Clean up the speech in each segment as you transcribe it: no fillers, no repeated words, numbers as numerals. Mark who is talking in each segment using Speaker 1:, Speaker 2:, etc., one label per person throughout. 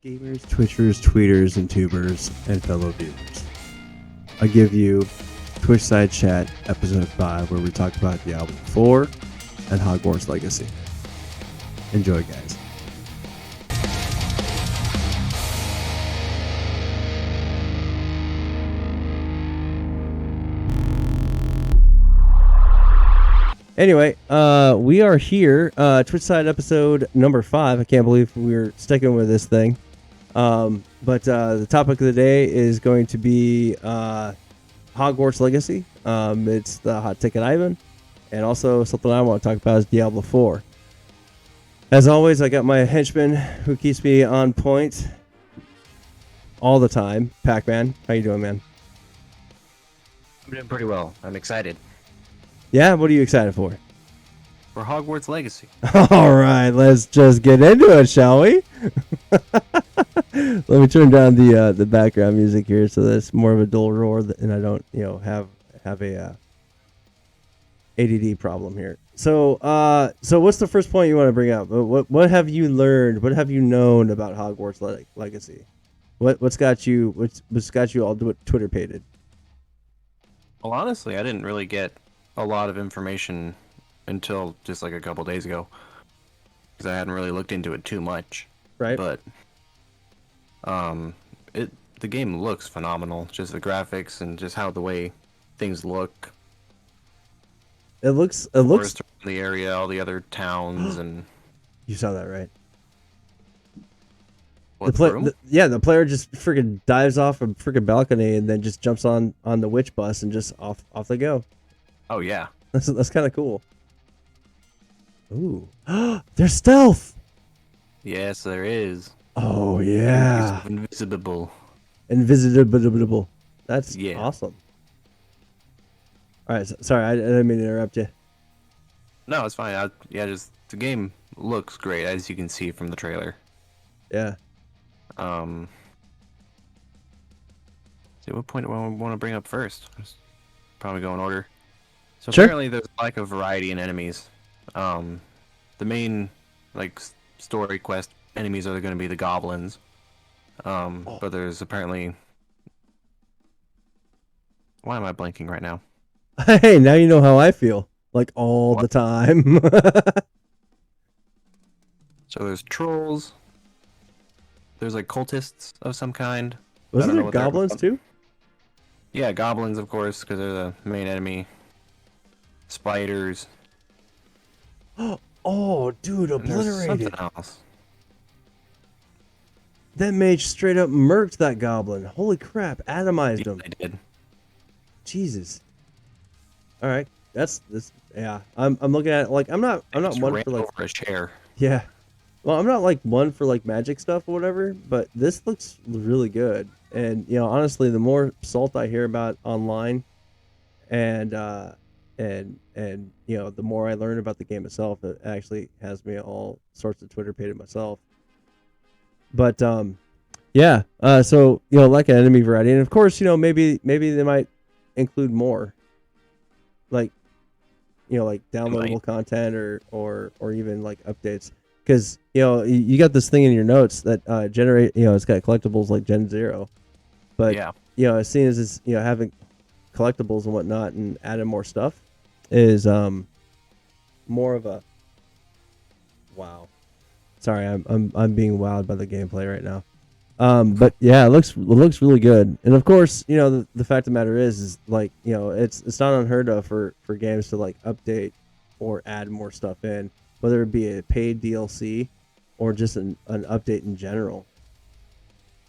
Speaker 1: Gamers, Twitchers, Tweeters, and Tubers, and fellow viewers. I give you Twitchside Chat Episode 5, where we talk about Diablo 4 and Hogwarts Legacy. Enjoy, guys. Anyway, we are here, Twitchside Episode number 5. I can't believe we're sticking with this thing. But the topic of the day is going to be Hogwarts Legacy. It's the hot ticket Ivan, and also something I want to talk about is Diablo 4. As always, I got my henchman who keeps me on point all the time. Pac-Man, how you doing, man?
Speaker 2: I'm doing pretty well. I'm excited
Speaker 1: Yeah, what are you excited for?
Speaker 2: for Hogwarts Legacy.
Speaker 1: All right, let's just get into it, shall we? Let me turn down the background music here so that it's more of a dull roar, and I don't, have a ADD problem here. So what's the first point you want to bring up? What have you learned? What have you known about Hogwarts Legacy? What's got you all Twitter pated?
Speaker 2: Well, honestly, I didn't really get a lot of information until just like a couple days ago, because I hadn't really looked into it too much.
Speaker 1: Right.
Speaker 2: But the game looks phenomenal. Just the graphics and just how the way things look.
Speaker 1: It looks
Speaker 2: the area, all the other towns, and
Speaker 1: you saw that, right?
Speaker 2: what,
Speaker 1: the player just freaking dives off a freaking balcony and then just jumps on the witch bus and just off they go.
Speaker 2: Oh yeah,
Speaker 1: That's kind of cool. Ooh, there's stealth.
Speaker 2: yes, there is.
Speaker 1: Oh yeah,
Speaker 2: Invisible.
Speaker 1: That's
Speaker 2: Yeah.
Speaker 1: awesome. All right, sorry, I didn't mean to interrupt you.
Speaker 2: No, it's fine. Just the game looks great, as you can see from the trailer.
Speaker 1: Yeah.
Speaker 2: See, what point do I want to bring up first? Just probably go in order. So
Speaker 1: Sure.
Speaker 2: apparently there's a lack of variety in enemies. The main story quest enemies are going to be the goblins. But there's apparently. Why am I blanking right now?
Speaker 1: Hey, now you know how I feel. Like all the time.
Speaker 2: So there's trolls. There's like cultists of some kind.
Speaker 1: Wasn't
Speaker 2: know
Speaker 1: there
Speaker 2: what they're
Speaker 1: goblins
Speaker 2: called.
Speaker 1: too?
Speaker 2: Yeah, goblins, of course, because they're the main enemy. Spiders.
Speaker 1: Oh, dude,
Speaker 2: And there's
Speaker 1: obliterated.
Speaker 2: something else.
Speaker 1: That mage straight up murked that goblin. Holy crap, atomized
Speaker 2: Yeah,
Speaker 1: him.
Speaker 2: they did.
Speaker 1: Jesus. All right, that's this. Yeah, I'm looking at it, like I'm not
Speaker 2: Just
Speaker 1: one
Speaker 2: ran
Speaker 1: for like
Speaker 2: over a chair.
Speaker 1: yeah. Well, I'm not like one for like magic stuff or whatever, but this looks really good. And honestly, the more salt I hear about online, and the more I learn about the game itself, it actually has me all sorts of Twitter pated myself. But yeah. So like an enemy variety, and of course, maybe they might include more, like like downloadable content or even like updates. Because you got this thing in your notes that generate it's got collectibles like Gen 0, but
Speaker 2: Yeah.
Speaker 1: as soon as it's having collectibles and whatnot and adding more stuff is more of a wow. Sorry, I'm being wowed by the gameplay right now. But yeah, it looks really good. And of course, the fact of the matter is like it's not unheard of for games to like update or add more stuff in, whether it be a paid DLC or just an update in general.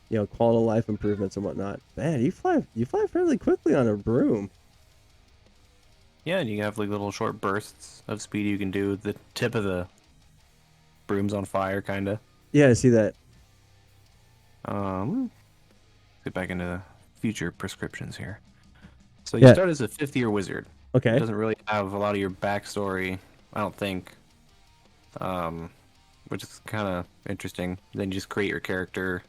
Speaker 1: Quality of life improvements and whatnot. Man, you fly fairly quickly on a broom.
Speaker 2: Yeah, and you have like little short bursts of speed you can do. The tip of the broom's on fire, kinda.
Speaker 1: Yeah, I see that.
Speaker 2: Get back into the future prescriptions here. So you start as a 5th-year wizard.
Speaker 1: Okay.
Speaker 2: It doesn't really have a lot of your backstory, I don't think. Which is kind of interesting. Then you just create your character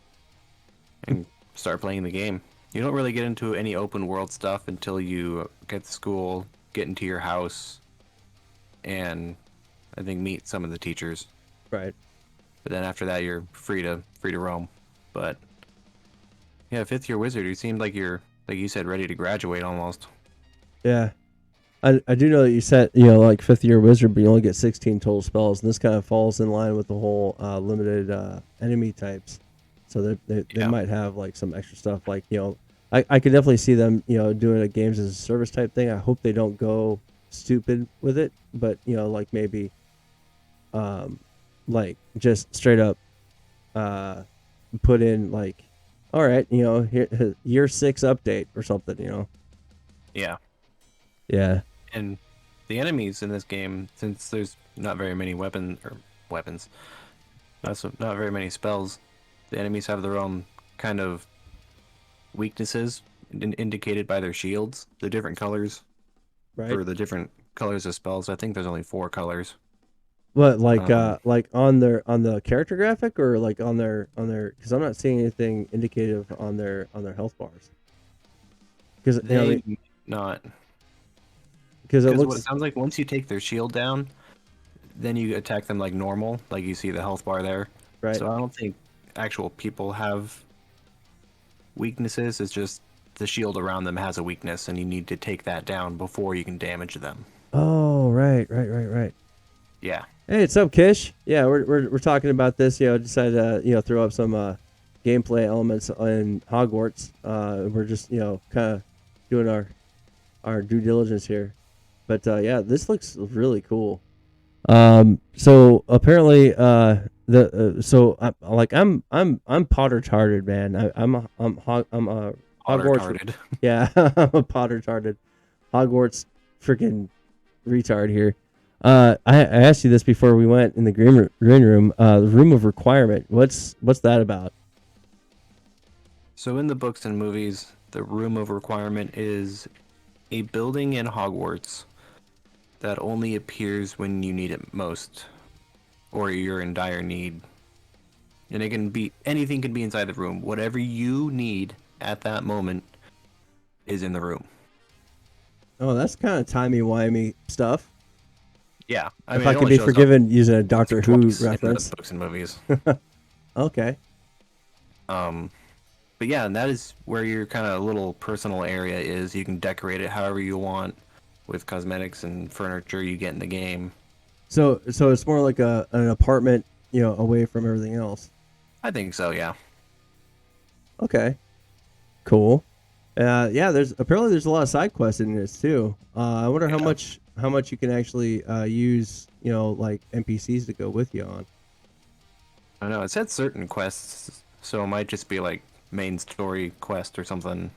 Speaker 2: and start playing the game. You don't really get into any open world stuff until you get to school, get into your house, and I think meet some of the teachers.
Speaker 1: Right.
Speaker 2: But then after that, you're free to roam. But yeah, fifth year wizard, you seemed like you're, like you said, ready to graduate almost.
Speaker 1: Yeah. I do know that you said, like fifth year wizard, but you only get 16 total spells, and this kind of falls in line with the whole limited enemy types. So they
Speaker 2: Yeah.
Speaker 1: might have like some extra stuff, like I could definitely see them doing a games as a service type thing. I hope they don't go stupid with it, but like maybe like just straight up put in like, all right, here, year 6 update or something.
Speaker 2: Yeah.
Speaker 1: Yeah.
Speaker 2: And the enemies in this game, since there's not very many weapons, not very many spells, the enemies have their own kind of weaknesses indicated by their shields, the different colors
Speaker 1: Right.
Speaker 2: for the different colors of spells. I think there's only 4 colors.
Speaker 1: What, like on the character graphic, or like on their because I'm not seeing anything indicative on their health bars. Because
Speaker 2: They not
Speaker 1: because it
Speaker 2: because what it
Speaker 1: looks
Speaker 2: sounds like, once you take their shield down, then you attack them like normal, like you see the health bar there.
Speaker 1: right.
Speaker 2: So I don't think actual people have weaknesses. It's just the shield around them has a weakness, and you need to take that down before you can damage them.
Speaker 1: Oh, right.
Speaker 2: Yeah.
Speaker 1: Hey, what's up, Kish? Yeah, we're talking about this. Decided to throw up some gameplay elements in Hogwarts. We're just kind of doing our due diligence here. But yeah, this looks really cool. So apparently, I'm Potter tarded, man. I'm a Hogwarts.
Speaker 2: Retarded.
Speaker 1: Yeah, I'm a Potter tarded Hogwarts freaking retard here. I asked you this before we went in the green room. The room of requirement. What's that about?
Speaker 2: So in the books and movies, the room of requirement is a building in Hogwarts that only appears when you need it most, or you're in dire need. And it can be anything, can be inside the room. Whatever you need at that moment is in the room.
Speaker 1: Oh, that's kind of timey-wimey stuff.
Speaker 2: Yeah,
Speaker 1: If I could be forgiven using a Doctor Who
Speaker 2: twice in the
Speaker 1: reference.
Speaker 2: books and movies.
Speaker 1: Okay.
Speaker 2: But yeah, and that is where your kind of little personal area is. You can decorate it however you want with cosmetics and furniture you get in the game.
Speaker 1: So it's more like an apartment, away from everything else.
Speaker 2: I think so, yeah.
Speaker 1: Okay. Cool. Yeah, there's a lot of side quests in this too. I wonder how much you can actually use, like NPCs to go with you on.
Speaker 2: I know, it said certain quests, so it might just be like main story quest or something.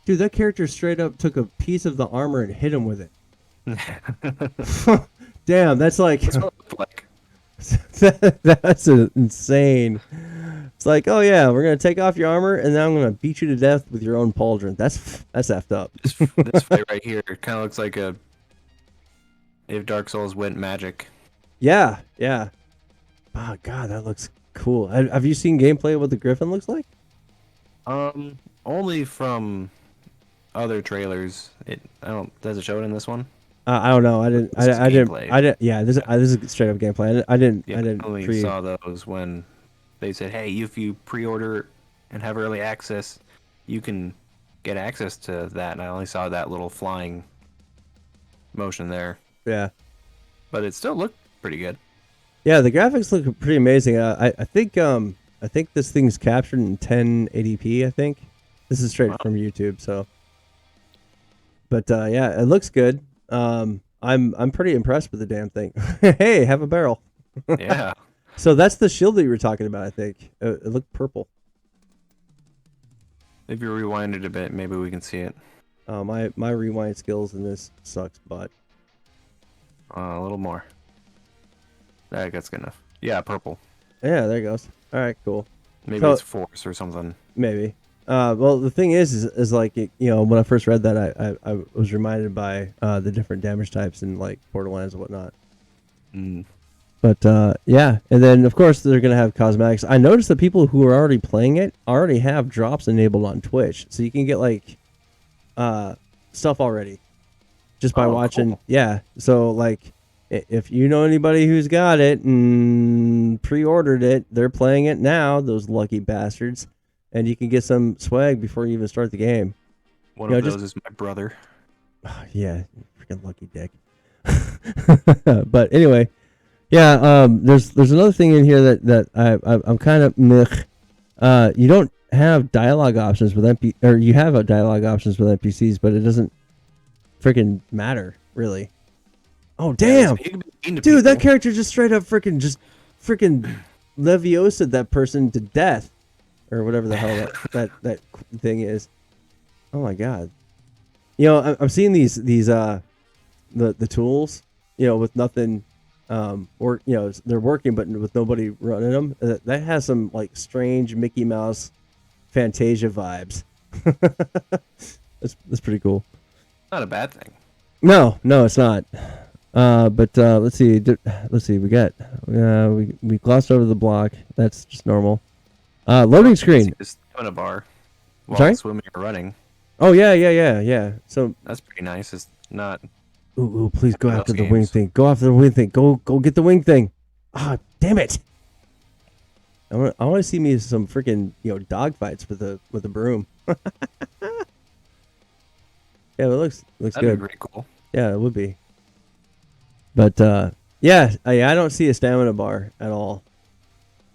Speaker 1: Dude, that character straight up took a piece of the armor and hit him with it. Damn, that's like
Speaker 2: That's what it looked like.
Speaker 1: that's insane. It's like, oh yeah, we're gonna take off your armor and then I'm gonna beat you to death with your own pauldron. That's effed up.
Speaker 2: This fight right here kind of looks like if Dark Souls went magic.
Speaker 1: Yeah. Oh god, that looks cool. Have you seen gameplay of what the Griffin looks like?
Speaker 2: Only from other trailers. Does it show it in this one?
Speaker 1: I don't know. I didn't. Yeah, this is straight up gameplay. I didn't.
Speaker 2: Yeah, I only saw those when they said, "Hey, if you pre-order and have early access, you can get access to that." And I only saw that little flying motion there.
Speaker 1: Yeah,
Speaker 2: but it still looked pretty good.
Speaker 1: Yeah, the graphics look pretty amazing. I think this thing's captured in 1080p. I think this is straight from YouTube. So, but yeah, it looks good. I'm pretty impressed with the damn thing. Hey, have a barrel.
Speaker 2: Yeah.
Speaker 1: So that's the shield that you were talking about. I think it looked purple.
Speaker 2: If you rewind it a bit, maybe we can see it.
Speaker 1: My rewind skills in this sucks, but
Speaker 2: a little more. That's good enough. Yeah, purple.
Speaker 1: Yeah, there it goes. All right, cool.
Speaker 2: Maybe it's force or something.
Speaker 1: Maybe. Well, the thing is like, when I first read that, I was reminded by the different damage types in like Borderlands and whatnot. But yeah, and then of course they're gonna have cosmetics. I noticed that people who are already playing it already have drops enabled on Twitch, so you can get like stuff already just by watching.
Speaker 2: Cool.
Speaker 1: Yeah, so like If you know anybody who's got it and pre-ordered it, they're playing it now. Those lucky bastards, and you can get some swag before you even start the game.
Speaker 2: One of those is my brother.
Speaker 1: Yeah, freaking lucky dick. But anyway, yeah. There's another thing in here that I'm kind of meh. You don't have dialogue options with or you have a dialogue options with NPCs, but it doesn't freaking matter really. Oh damn, dude, that character just straight up freaking Leviosa that person to death, or whatever the hell that thing is. Oh my god. You know, I'm seeing these the tools, you know, with nothing work, you know, they're working but with nobody running them. That has some like strange Mickey Mouse Fantasia vibes. That's pretty cool.
Speaker 2: Not a bad thing.
Speaker 1: No, it's not. But let's see. We got we glossed over the block. That's just normal. Loading screen.
Speaker 2: Just in a bar while
Speaker 1: Sorry?
Speaker 2: swimming or running.
Speaker 1: Oh yeah. So
Speaker 2: That's pretty nice. It's not.
Speaker 1: Ooh, please go after the wing thing. Go after the wing thing. Go get the wing thing. Ah, damn it! I want to see me some freaking dog fights with a broom. Yeah, it looks
Speaker 2: That'd
Speaker 1: good.
Speaker 2: be pretty cool.
Speaker 1: Yeah, it would be. But yeah, I don't see a stamina bar at all.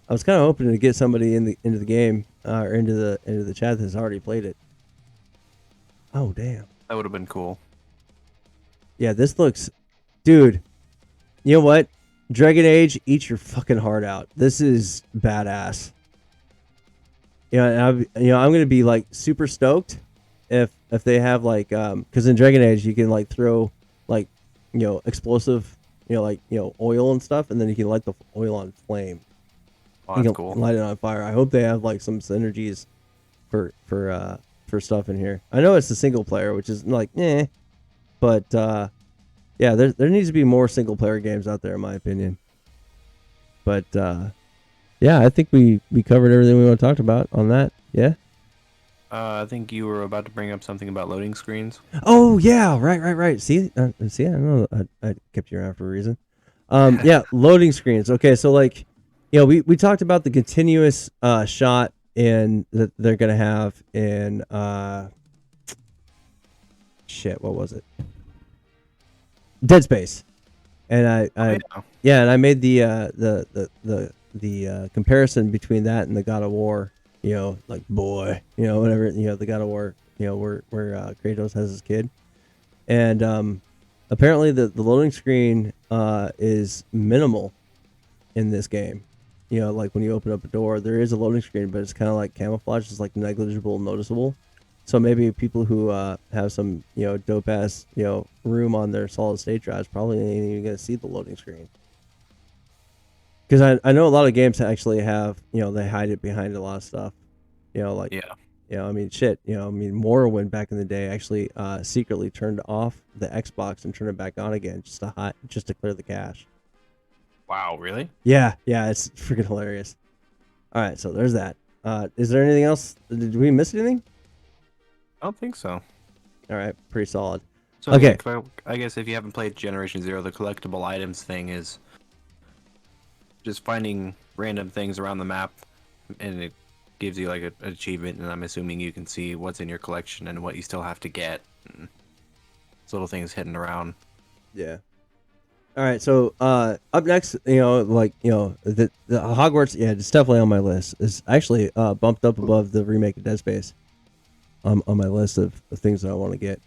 Speaker 1: I was kind of hoping to get somebody into the game or into the chat that's already played it. Oh damn!
Speaker 2: That would have been cool.
Speaker 1: Yeah, this looks, dude. You know what? Dragon Age, eat your fucking heart out. This is badass. I'm gonna be like super stoked if they have like because in Dragon Age you can like throw like explosive oil and stuff, and then you can light the oil on flame.
Speaker 2: Oh,
Speaker 1: you
Speaker 2: that's
Speaker 1: can
Speaker 2: cool.
Speaker 1: light it on fire. I hope they have like some synergies for stuff in here. I know it's a single player, which is like but yeah, there needs to be more single player games out there in my opinion. But yeah, I think we covered everything we want to talk about on that. Yeah.
Speaker 2: I think you were about to bring up something about loading screens.
Speaker 1: Oh yeah, right. See, I know I kept you around for a reason. Yeah, loading screens. Okay, so like, we talked about the continuous shot in that they're gonna have in what was it? Dead Space, and and I made the comparison between that and the God of War. Like whatever, the God of War, where Kratos has his kid. And apparently the loading screen is minimal in this game. Like when you open up a door, there is a loading screen, but it's kind of like camouflage. It's like negligible, noticeable. So maybe people who have some, dope ass, room on their solid state drives probably ain't even going to see the loading screen. Because I know a lot of games actually have, they hide it behind a lot of stuff. Like, I mean, shit, Morrowind back in the day actually secretly turned off the Xbox and turned it back on again just to clear the cache.
Speaker 2: Wow, really?
Speaker 1: Yeah, it's freaking hilarious. All right, so there's that. Is there anything else? Did we miss anything?
Speaker 2: I don't think so.
Speaker 1: All right, pretty solid.
Speaker 2: So
Speaker 1: okay.
Speaker 2: I guess if you haven't played Generation Zero, the collectible items thing is just finding random things around the map, and it gives you like an achievement, and I'm assuming you can see what's in your collection and what you still have to get. And little things hidden around.
Speaker 1: Yeah. All right, so up next, the Hogwarts, yeah, it's definitely on my list. It's actually bumped up above the remake of Dead Space on my list of things that I want to get,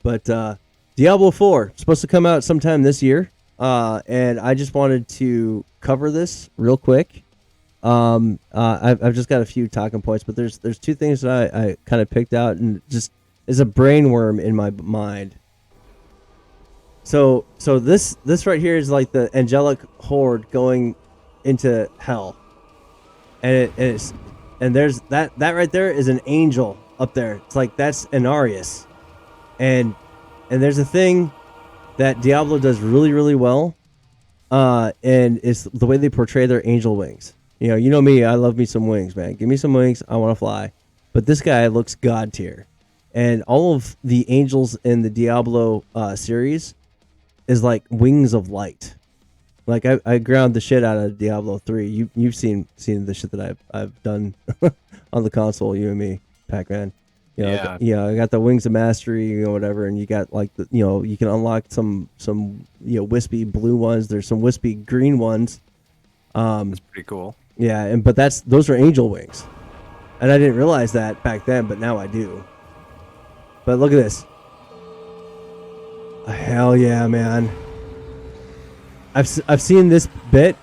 Speaker 1: But Diablo 4 supposed to come out sometime this year, and I just wanted to cover this real quick. I've just got a few talking points, but there's two things that I kind of picked out and just is a brainworm in my mind. So this right here is like the angelic horde going into hell, and there's that right there is an angel up there. It's like that's Anarius, and there's a thing that Diablo does really, really well, and it's the way they portray their angel wings. You know me, I love me some wings, man. Give me some wings, I want to fly. But this guy looks god tier, and all of the angels in the Diablo series is like wings of light. Like I ground the shit out of Diablo 3. You've seen the shit that I've done on the console, you and me, Pac-Man. You know,
Speaker 2: Yeah.
Speaker 1: I got the Wings of Mastery, whatever, and you got like the, you can unlock some wispy blue ones. There's some wispy green ones.
Speaker 2: That's pretty cool.
Speaker 1: Yeah, but those are angel wings, and I didn't realize that back then, but now I do. But look at this. Hell yeah, man! I've seen this bit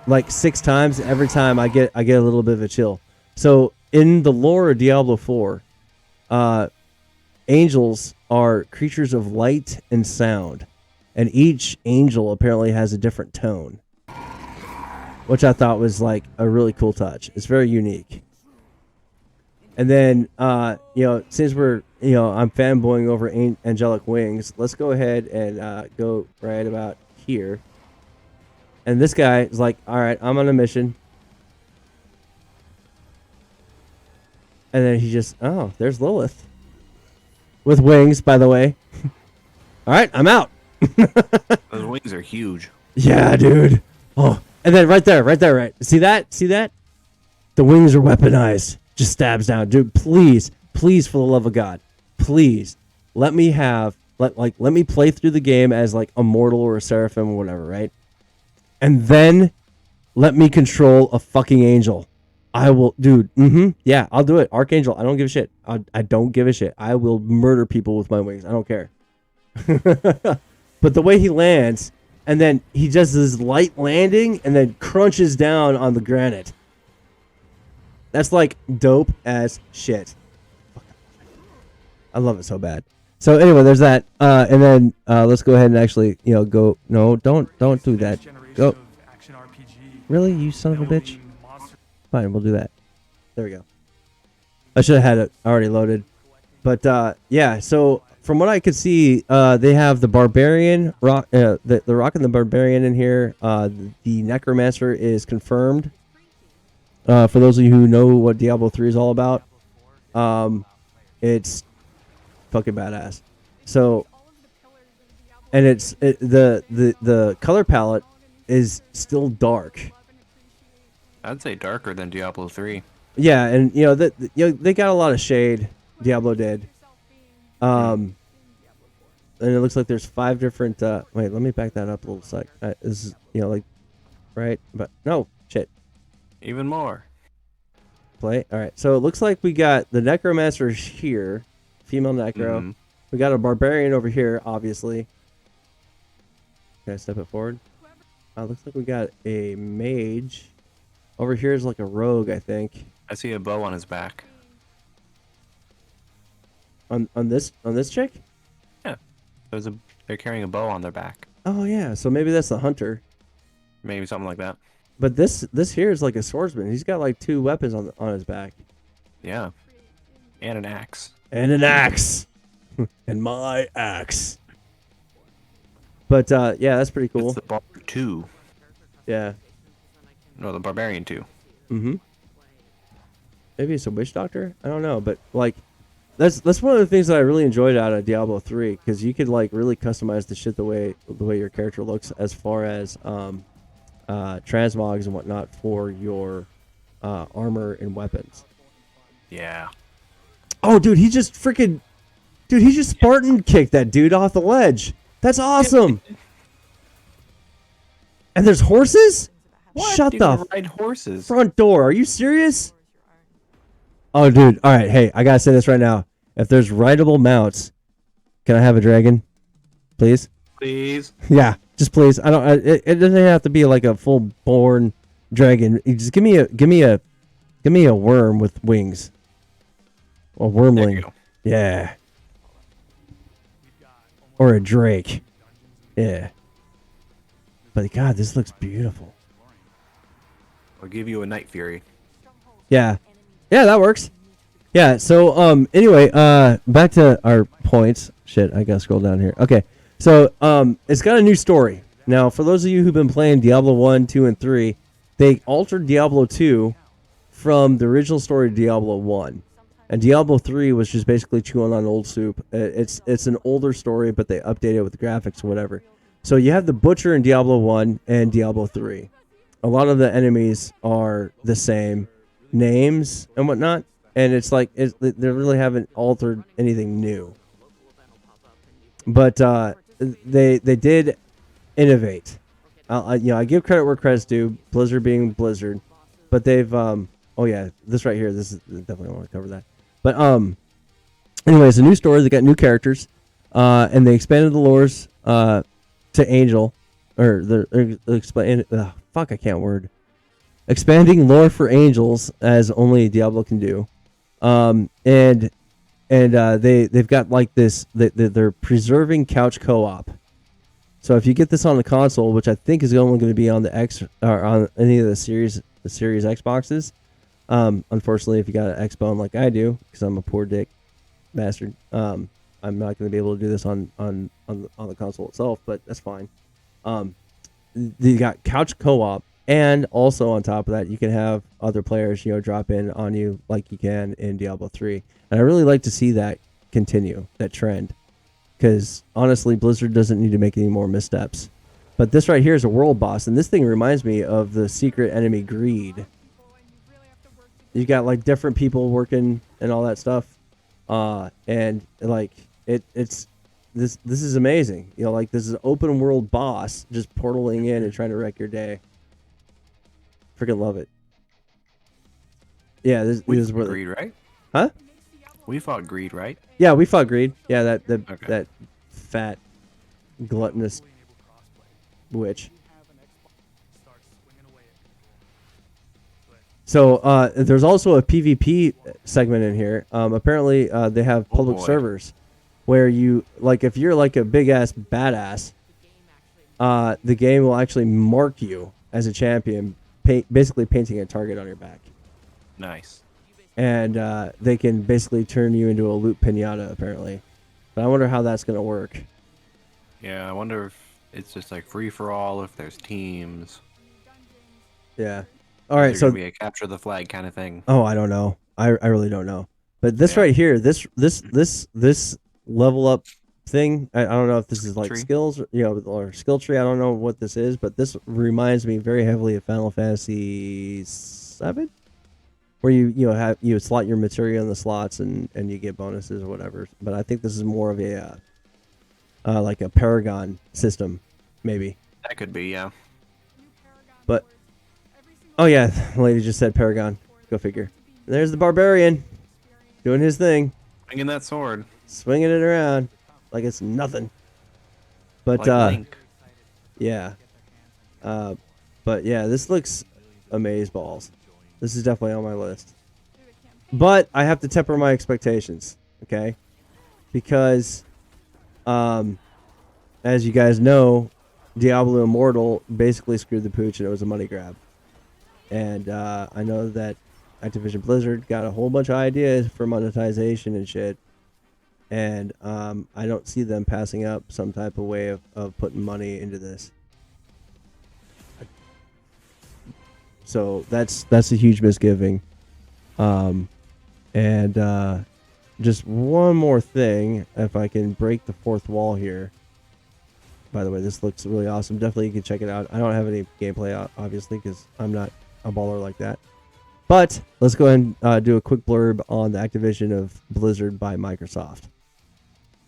Speaker 1: like 6 times. Every time I get a little bit of a chill. So in the lore of Diablo 4. Angels are creatures of light and sound, and each angel apparently has a different tone, which I thought was like a really cool touch. It's very unique. And then, since we're, I'm fanboying over angelic wings, let's go ahead and go right about here. And this guy is like, all right, I'm on a mission. And then he just, there's Lilith. With wings, by the way. All right, I'm out.
Speaker 2: Those wings are huge.
Speaker 1: Yeah, dude. Oh, and then right there. See that? The wings are weaponized. Just stabs down. Dude, please, for the love of God, please, let me play through the game as like a mortal or a seraphim or whatever, right? And then let me control a fucking angel. I will, dude. Yeah, I'll do it. Archangel. I don't give a shit. I don't give a shit. I will murder people with my wings. I don't care. But the way he lands, and then he does this light landing, and then crunches down on the granite. That's like dope as shit. I love it so bad. So anyway, there's that. And then let's go ahead and actually, go. No, don't do that. Go. Really, you son of a bitch. Fine, we'll do that. There we go. I should have had it already loaded. But, yeah, so from what I could see, they have the Barbarian, the Rock and the Barbarian in here. The Necromancer is confirmed. For those of you who know what Diablo 3 is all about, it's fucking badass. So, and the color palette is still dark.
Speaker 2: I'd say darker than Diablo 3.
Speaker 1: Yeah, and they got a lot of shade. Diablo did. And it looks like there's 5 different. Wait, let me back that up a little sec. This is right, but no shit.
Speaker 2: Even more.
Speaker 1: Play. All right, so it looks like we got the Necromancer here, female Necro.
Speaker 2: Mm-hmm.
Speaker 1: We got a Barbarian over here, obviously. Can I step it forward? Looks like we got a Mage. Over here is like a rogue, I think.
Speaker 2: I see a bow on his back.
Speaker 1: On this chick?
Speaker 2: Yeah. They're carrying a bow on their back.
Speaker 1: Oh yeah, so maybe that's the hunter.
Speaker 2: Maybe something like that.
Speaker 1: But this here is like a swordsman. He's got like 2 weapons on his back.
Speaker 2: Yeah. And an axe.
Speaker 1: And an axe. And my axe. But yeah, that's pretty cool.
Speaker 2: It's the Barber 2.
Speaker 1: Yeah.
Speaker 2: No, the Barbarian 2.
Speaker 1: Mm-hmm. Maybe it's a witch doctor? I don't know, but like that's one of the things that I really enjoyed out of Diablo 3, because you could like really customize the shit the way your character looks, as far as transmogs and whatnot for your armor and weapons.
Speaker 2: Yeah.
Speaker 1: Oh, dude, he just Spartan kicked that dude off the ledge. That's awesome. And there's horses?
Speaker 2: What?
Speaker 1: Shut
Speaker 2: You
Speaker 1: the
Speaker 2: can ride horses.
Speaker 1: front door. Are you serious? Oh, dude. All right. Hey, I gotta say this right now. If there's rideable mounts, can I have a dragon, please?
Speaker 2: Please.
Speaker 1: Yeah, just please. I don't. It doesn't have to be like a full-born dragon. You just give me a worm with wings. A wormling. Yeah. Or a drake. Yeah. But God, this looks beautiful.
Speaker 2: I'll give you a Night Fury.
Speaker 1: Yeah. Yeah, that works. Yeah, so anyway, back to our points. Shit, I gotta scroll down here. Okay. So it's got a new story. Now, for those of you who've been playing Diablo 1, 2, and 3, they altered Diablo 2 from the original story of Diablo 1. And Diablo 3 was just basically chewing on old soup. It's an older story, but they updated it with the graphics or whatever. So you have the Butcher in Diablo 1 and Diablo 3. A lot of the enemies are the same names and whatnot, and it's like they really haven't altered anything new. But they did innovate. I give credit where credit's due. Blizzard being Blizzard, but they've oh yeah, this right here. This is definitely want to cover that. But anyways, a new story. They got new characters, and they expanded the lores to Angel, or the explain. Fuck, I can't word. Expanding lore for angels as only Diablo can do, and they've got like this. They're preserving couch co-op. So if you get this on the console, which I think is only going to be on the X or on any of the Series Xboxes, unfortunately, if you got an Xbone like I do, because I'm a poor dick bastard, I'm not going to be able to do this on the console itself. But that's fine. You got couch co-op, and also on top of that, you can have other players, drop in on you like you can in Diablo 3. And I really like to see that continue, that trend. Because honestly, Blizzard doesn't need to make any more missteps. But this right here is a world boss, and this thing reminds me of the secret enemy Greed. You got like different people working and all that stuff, and like it's this is amazing. Like this is an open world boss just portaling in and trying to wreck your day. Freaking love it. Yeah, this is where
Speaker 2: Greed, right?
Speaker 1: Huh?
Speaker 2: We fought Greed, right?
Speaker 1: Yeah, we fought Greed. Yeah, that
Speaker 2: Okay.
Speaker 1: that fat, gluttonous witch. So there's also a PvP segment in here. Apparently, they have public servers where you, like, if you're like a big ass badass, the game will actually mark you as a champion, basically painting a target on your back.
Speaker 2: Nice.
Speaker 1: And they can basically turn you into a loot pinata, apparently. But I wonder how that's going to work.
Speaker 2: Yeah, I wonder if it's just like free for all, if there's teams.
Speaker 1: Yeah. All right,
Speaker 2: Is
Speaker 1: so
Speaker 2: there gonna be a capture the flag kind of thing.
Speaker 1: Oh, I don't know. I really don't know. But this
Speaker 2: Yeah.
Speaker 1: right here, this level up thing, I don't know if this is like
Speaker 2: Tree?
Speaker 1: skills, or skill tree. I don't know what this is, but this reminds me very heavily of Final Fantasy VII, where you slot your material in the slots and you get bonuses or whatever. But I think this is more of a like a Paragon system, maybe.
Speaker 2: That could be, yeah.
Speaker 1: But oh yeah, the lady just said Paragon. Go figure. There's the barbarian doing his thing,
Speaker 2: Swinging that sword.
Speaker 1: swinging it around like it's nothing. But
Speaker 2: Like Link.
Speaker 1: yeah, but yeah, this looks amazeballs. This is definitely on my list. But I have to temper my expectations, okay? Because, as you guys know, Diablo Immortal basically screwed the pooch, and it was a money grab. And I know that Activision Blizzard got a whole bunch of ideas for monetization and shit. And I don't see them passing up some type of way of putting money into this. So that's a huge misgiving. And just one more thing, if I can break the fourth wall here. By the way, this looks really awesome. Definitely you can check it out. I don't have any gameplay, obviously, because I'm not a baller like that. But let's go ahead and do a quick blurb on the Activision of Blizzard by Microsoft.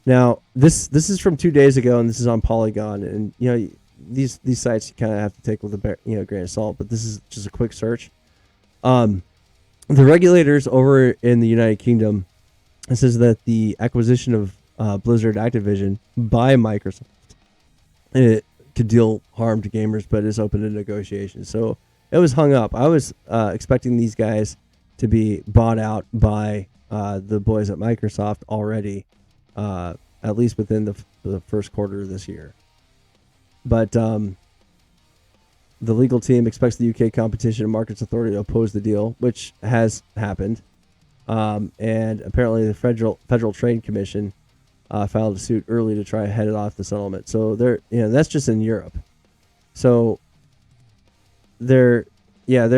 Speaker 1: Now, this is from 2 days ago, and this is on Polygon, and these sites you kind of have to take with a grain of salt. But this is just a quick search. The regulators over in the United Kingdom, it says that the acquisition of Blizzard Activision by Microsoft, it could deal harm to gamers, but is open to negotiation. So it was hung up. I was expecting these guys to be bought out by the boys at Microsoft already, at least within the first quarter of this year. But the legal team expects the UK Competition and Markets Authority to oppose the deal, which has happened. And apparently the Federal Trade Commission filed a suit early to try to head it off the settlement. So that's just in Europe. So they're I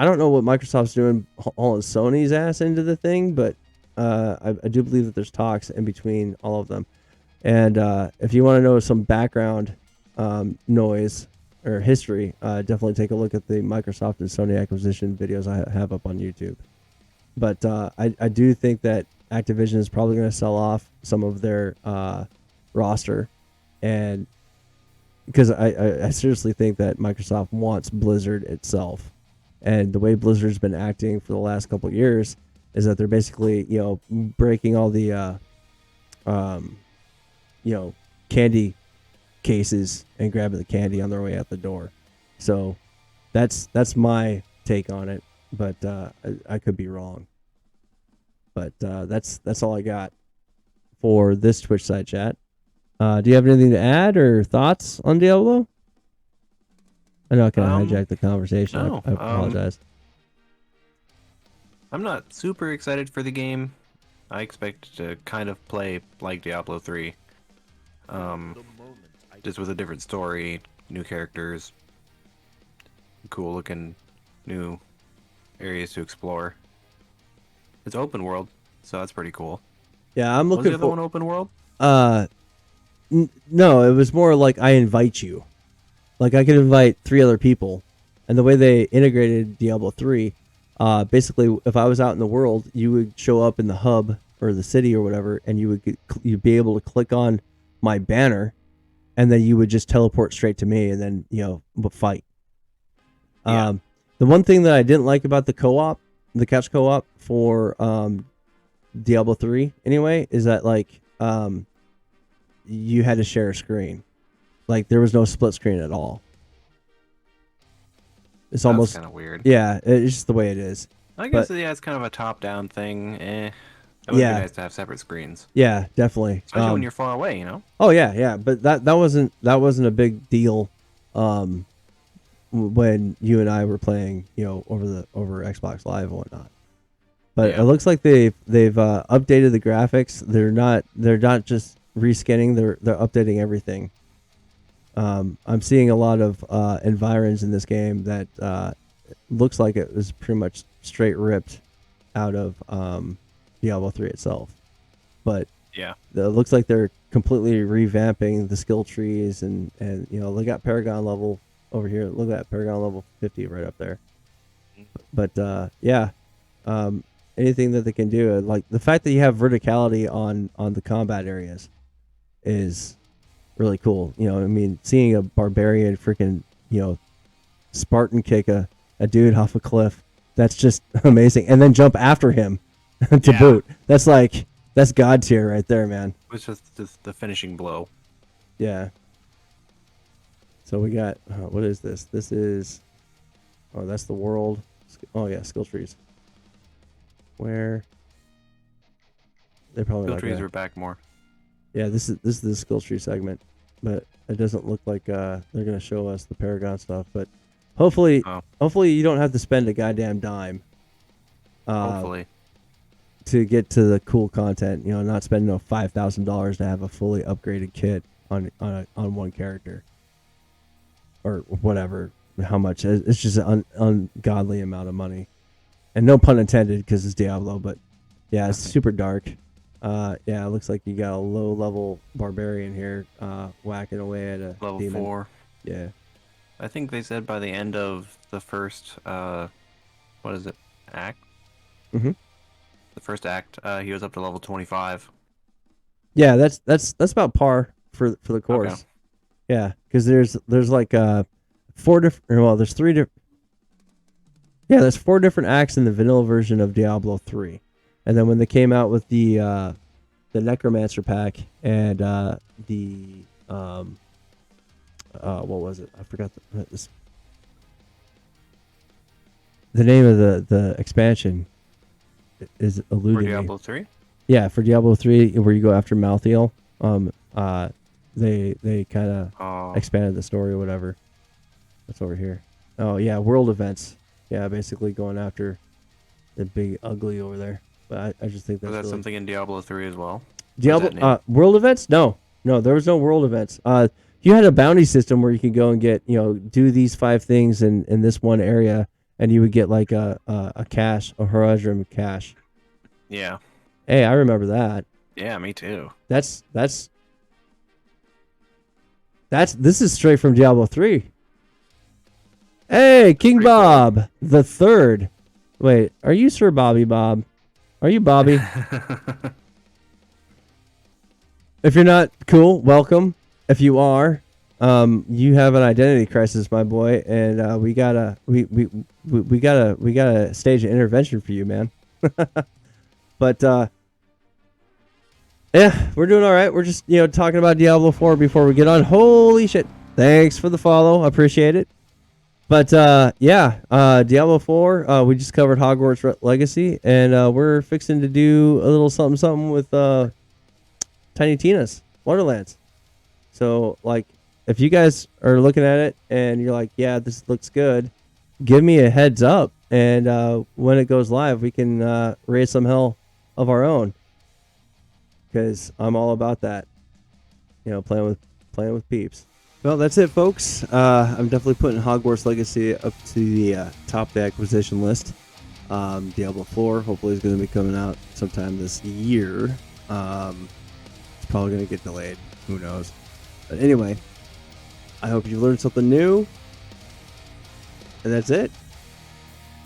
Speaker 1: don't know what Microsoft's doing hauling Sony's ass into the thing, but I do believe that there's talks in between all of them. And if you want to know some background noise or history, definitely take a look at the Microsoft and Sony acquisition videos I have up on YouTube. But I do think that Activision is probably going to sell off some of their roster, and because I seriously think that Microsoft wants Blizzard itself, and the way Blizzard's been acting for the last couple of years is that they're basically breaking all the candy cases and grabbing the candy on their way out the door. So that's my take on it, but I could be wrong. But that's all I got for this Twitch side chat. Do you have anything to add or thoughts on Diablo? I know I kind of hijacked the conversation.
Speaker 2: No,
Speaker 1: I apologize.
Speaker 2: I'm not super excited for the game. I expect to kind of play like Diablo 3. Just with a different story, new characters, cool looking new areas to explore. It's open world, so that's pretty cool.
Speaker 1: Yeah, I'm looking
Speaker 2: Was the other one open world?
Speaker 1: No, it was more like I invite you. Like I could invite 3 other people, and the way they integrated Diablo 3, basically, if I was out in the world, you would show up in the hub or the city or whatever, and you'd be able to click on my banner, and then you would just teleport straight to me, and then fight.
Speaker 2: Yeah.
Speaker 1: The one thing that I didn't like about the co-op, the couch co-op for Diablo 3, anyway, is that you had to share a screen. Like there was no split screen at all. It's almost
Speaker 2: kind of weird.
Speaker 1: Yeah, it's just the way it is.
Speaker 2: I guess it's kind of a top-down thing. It would be nice to have separate screens.
Speaker 1: Yeah, definitely.
Speaker 2: Especially when you're far away,
Speaker 1: Oh yeah, but that wasn't a big deal when you and I were playing, over Xbox Live and whatnot. But it looks like they've updated the graphics. They're not just reskinning, they're updating everything. I'm seeing a lot of environs in this game that looks like it was pretty much straight ripped out of Diablo 3 itself. But
Speaker 2: yeah,
Speaker 1: it looks like they're completely revamping the skill trees and look at Paragon level over here. Look at Paragon level 50 right up there. But anything that they can do, like the fact that you have verticality on the combat areas is really cool. Seeing a barbarian freaking Spartan kick a dude off a cliff, that's just amazing, and then jump after him to boot. That's god tier right there, man.
Speaker 2: It's just the finishing blow.
Speaker 1: Yeah. So we got what is this? This is that's the world. Oh yeah, skill trees. Where they probably
Speaker 2: skill trees are back more.
Speaker 1: Yeah, this is the skill tree segment, but it doesn't look like they're gonna show us the Paragon stuff. But hopefully you don't have to spend a goddamn dime.
Speaker 2: Hopefully.
Speaker 1: To get to the cool content, not spend $5,000 to have a fully upgraded kit on one character, or whatever. How much? It's just an ungodly amount of money, and no pun intended because it's Diablo. But yeah, it's super dark. It looks like you got a low level barbarian here, whacking away at a
Speaker 2: level
Speaker 1: demon.
Speaker 2: 4.
Speaker 1: Yeah,
Speaker 2: I think they said by the end of the first what is it, act?
Speaker 1: Mm-hmm.
Speaker 2: The first act, he was up to level 25.
Speaker 1: Yeah, that's about par for the course.
Speaker 2: Okay.
Speaker 1: Yeah, because there's like 4 different. Well, there's 3 different. Yeah, there's 4 different acts in the vanilla version of Diablo 3, and then when they came out with the Necromancer pack and what was it? I forgot the name of the expansion is eluding me.
Speaker 2: For Diablo 3?
Speaker 1: Yeah, for Diablo 3, where you go after Malthael, they kind of expanded the story or whatever. That's over here. Oh yeah, world events. Yeah, basically going after the big ugly over there. But I just think that's
Speaker 2: Was that
Speaker 1: really...
Speaker 2: something in Diablo 3 as well?
Speaker 1: Diablo world events? No, there was no world events. You had a bounty system where you could go and get do these 5 things in this one area, and you would get like a cache, a Horadrim cache.
Speaker 2: Yeah.
Speaker 1: Hey, I remember that.
Speaker 2: Yeah, me too.
Speaker 1: That's This is straight from Diablo 3. Hey, King
Speaker 2: Pretty cool.
Speaker 1: Bob the third. Wait, are you Sir Bobby Bob? Are you Bobby? If you're not, cool, welcome. If you are, you have an identity crisis, my boy, and we gotta stage an intervention for you, man. But yeah, we're doing all right. We're just talking about Diablo 4 before we get on. Holy shit! Thanks for the follow, I appreciate it. But yeah, Diablo 4. We just covered Hogwarts Legacy, and we're fixing to do a little something with Tiny Tina's Wonderlands. So, like, if you guys are looking at it and you're like, yeah, this looks good, give me a heads up. And when it goes live, we can raise some hell of our own. Because I'm all about that. Playing with peeps. Well, that's it, folks. I'm definitely putting Hogwarts Legacy up to the top of the acquisition list. Diablo 4 hopefully is going to be coming out sometime this year. It's probably going to get delayed. Who knows? But anyway, I hope you learned something new. And that's it.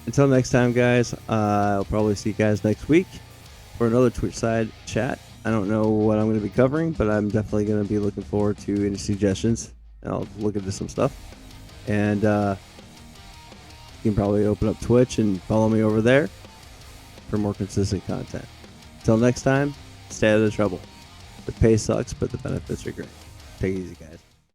Speaker 1: Until next time, guys, I'll probably see you guys next week for another Twitchside chat. I don't know what I'm going to be covering, but I'm definitely going to be looking forward to any suggestions. I'll look into some stuff. And you can probably open up Twitch and follow me over there for more consistent content. Until next time, stay out of the trouble. The pay sucks, but the benefits are great. Take it easy, guys.